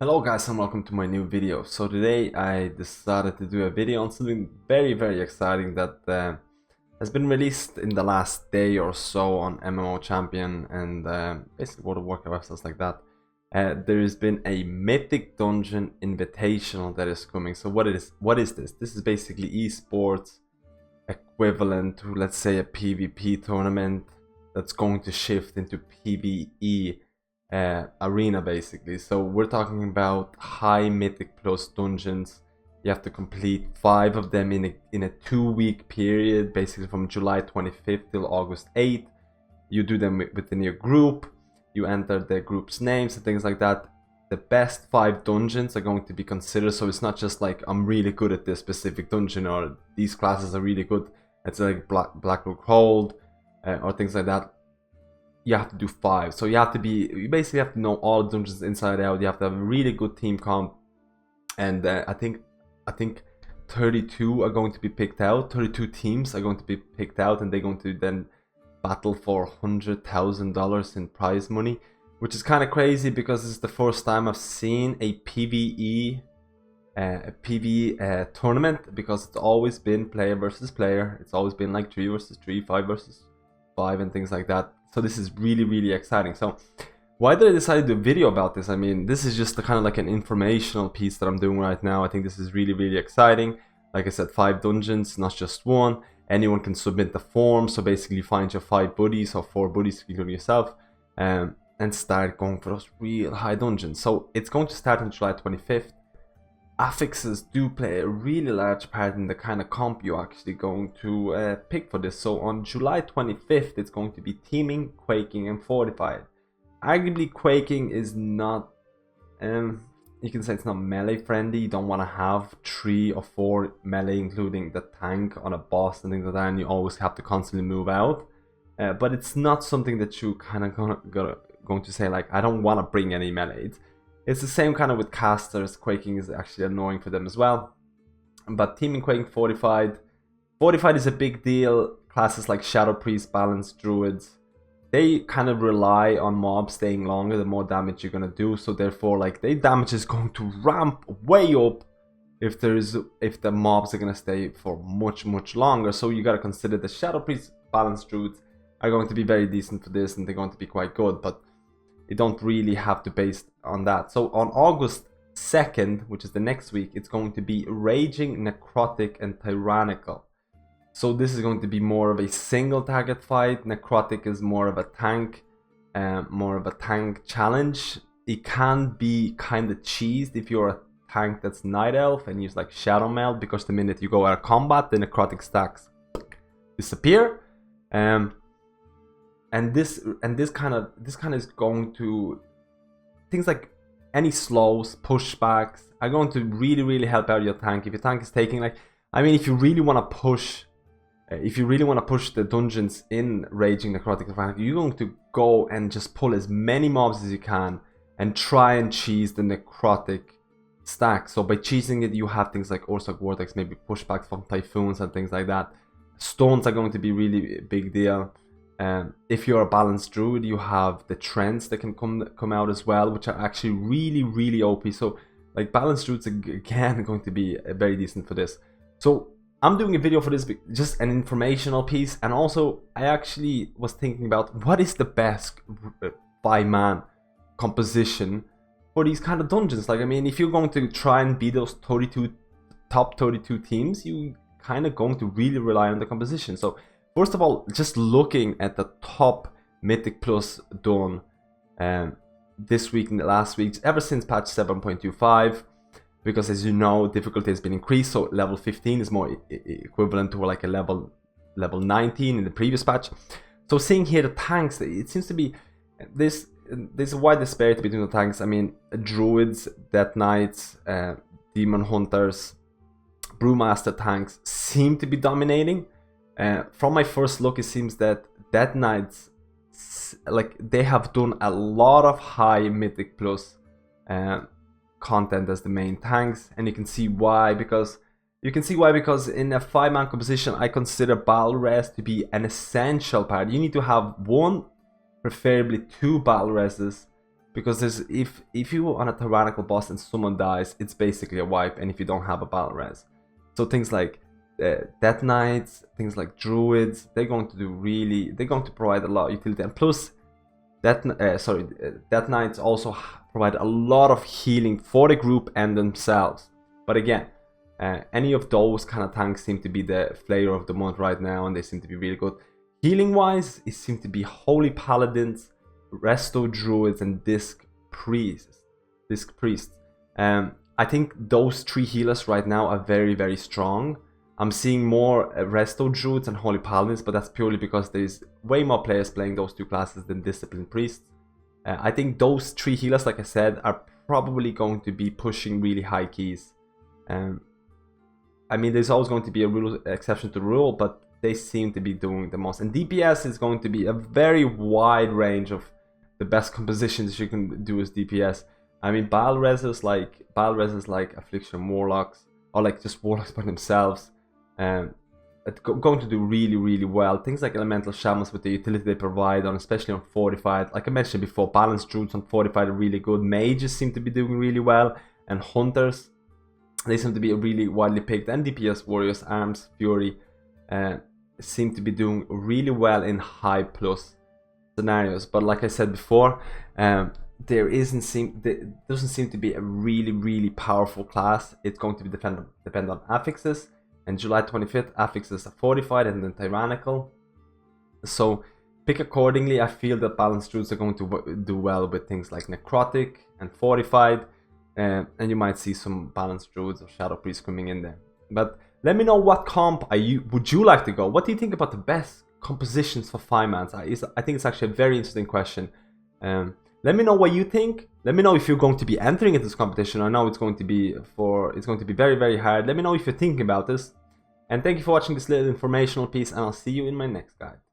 Hello guys and welcome to my new video. So today I decided to do a video on something very exciting that has been released in the last day or so on MMO Champion and basically World of Warcraft, stuff like that. There has been a Mythic Dungeon Invitational that is coming. So what is this? This is basically esports equivalent to, let's say, a PvP tournament that's going to shift into PvE arena basically. So we're talking about high mythic plus dungeons. You have to complete 5 of them in a 2-week period, basically from July 25th till August 8th. You do them within your group, you enter the group's names and things like that. The best 5 dungeons are going to be considered, so it's not just like I'm really good at this specific dungeon or these classes are really good. It's like Blackrook Hold or things like that. You have to do 5, so you basically have to know all dungeons inside out. You have to have a really good team comp, and I think 32 are going to be picked out. 32 teams are going to be picked out, and they're going to then battle for $100,000 in prize money, which is kind of crazy because this is the first time I've seen a PvE tournament, because it's always been player versus player. It's always been like 3 versus 3, 5 versus 5 and things like that. So this is really exciting. So why did I decide to do a video about this? I mean, this is just kind of like an informational piece that I'm doing right now. I think this is really exciting. Like I said, 5 dungeons, not just one. Anyone can submit the form. So basically find your 5 buddies or 4 buddies, including yourself, and start going for those real high dungeons. So it's going to start on July 25th. Affixes do play a really large part in the kind of comp you're actually going to pick for this. So on July 25th, it's going to be Teeming, Quaking, and Fortified. Arguably, Quaking is not, you can say it's not melee friendly. You don't want to have 3 or 4 melee, including the tank on a boss and things like that, and you always have to constantly move out. But it's not something that you kind of going to say like, I don't want to bring any melee. It's the same kind of with casters. Quaking is actually annoying for them as well. But Teeming, Quaking, Fortified. Fortified is a big deal. Classes like Shadow Priest, Balanced Druids, they kind of rely on mobs staying longer the more damage you're gonna do. So therefore, like, their damage is going to ramp way up if the mobs are gonna stay for much longer. So you gotta consider the Shadow Priest, Balanced Druids are going to be very decent for this, and they're going to be quite good. But you don't really have to base on that. So on August 2nd, which is the next week, it's going to be Raging, Necrotic, and Tyrannical. So this is going to be more of a single target fight. Necrotic is more of a tank challenge. It can be kind of cheesed if you're a tank that's Night Elf and use like Shadow Meld, because the minute you go out of combat, the Necrotic stacks disappear. And this kind of is going to, things like any slows, pushbacks are going to really help out your tank. If your tank is taking, like, I mean, if you really want to push the dungeons in Raging, Necrotic, you're going to go and just pull as many mobs as you can and try and cheese the Necrotic stack. So by cheesing it, you have things like Ursak Vortex, maybe pushbacks from Typhoons and things like that. Stones are going to be really big deal. If you're a Balanced Druid, you have the trends that can come out as well, which are actually really OP. So like Balanced Druids again going to be very decent for this. So I'm doing a video for this, just an informational piece, and also I actually was thinking about what is the best 5-man composition for these kind of dungeons. Like, I mean, if you're going to try and beat those top 32 teams, you kind of going to really rely on the composition. So first of all, just looking at the top Mythic Plus done this week and last week, ever since patch 7.25, because as you know, difficulty has been increased, so level 15 is more equivalent to like a level 19 in the previous patch. So seeing here the tanks, it seems to be there's a wide disparity between the tanks. I mean, Druids, Death Knights, Demon Hunters, Brewmaster tanks seem to be dominating. From my first look, it seems that Death Knights, like, they have done a lot of high Mythic Plus content as the main tanks, and you can see why. Because in a 5-man composition, I consider battle res to be an essential part. You need to have 1, preferably 2 battle reses because there's if you on a Tyrannical boss and someone dies, it's basically a wipe, and if you don't have a battle res. So things like Death Knights, things like Druids, they're going to provide a lot of utility, and plus Death Knights also provide a lot of healing for the group and themselves. But again, any of those kind of tanks seem to be the flavor of the month right now, and they seem to be really good. Healing wise, it seems to be Holy Paladins, Resto Druids, and Disc Priests. I think those 3 healers right now are very, very strong. I'm seeing more Resto Druids and Holy Paladins, but that's purely because there's way more players playing those 2 classes than Disciplined Priests. I think those 3 healers, like I said, are probably going to be pushing really high keys. I mean, there's always going to be a exception to the rule, but they seem to be doing the most. And DPS is going to be a very wide range of the best compositions you can do as DPS. I mean, battle reses like Affliction Warlocks, or like just Warlocks by themselves, going to do really, really well. Things like Elemental Shamans with the utility they provide, on especially on Fortified. Like I mentioned before, Balanced Druids on Fortified are really good. Mages seem to be doing really well, and Hunters, they seem to be really widely picked. And DPS Warriors, Arms, Fury seem to be doing really well in high plus scenarios. But like I said before, there doesn't seem to be a really powerful class. It's going to be depend on affixes, and July 25th affixes are Fortified and then Tyrannical. So pick accordingly. I feel that Balanced Druids are going to do well with things like Necrotic and Fortified, and you might see some Balanced Druids or Shadow Priests coming in there. But let me know what comp would you like to go. What do you think about the best compositions for 5-mans? I think it's actually a very interesting question. Let me know what you think. Let me know if you're going to be entering into this competition. I know it's going to be very, very hard. Let me know if you're thinking about this. And thank you for watching this little informational piece, and I'll see you in my next guide.